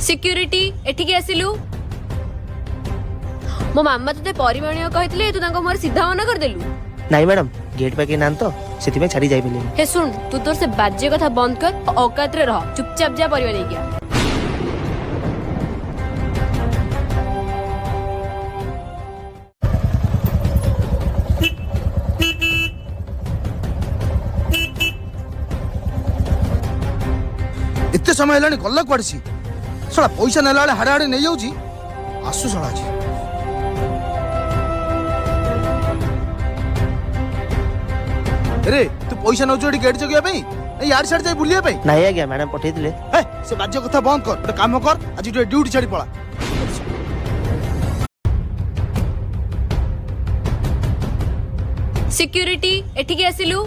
Security एठिके आसिलु मो मामा तते परिमाणिय कहितले तू तांको मोर सीधा मना कर देलु। नहीं मैडम गेट पे के नान तो सेति में छाड़ी जाई मिले। हे सुन तू तोर से बाजे कथा बंद कर औकात रे रह चुपचाप जा परिवा नहीं गया। एते समय हेलानी गल्ला कुआसी सला पैसा नेला बेले हाड़े हाड़े नहीं जाऊची आसु सला जी। अरे तू पैसा नौ जोड़ी गेट जगिया पे यार साइड जाई बुलिया पे नहीं आज्ञा मैडम पठे दिले। ए से बाज्य कथा बंद कर गोटे काम कर आज ड्यूटी छाड़ी पड़ा। सिक्यूरिटी एठिके आसिलु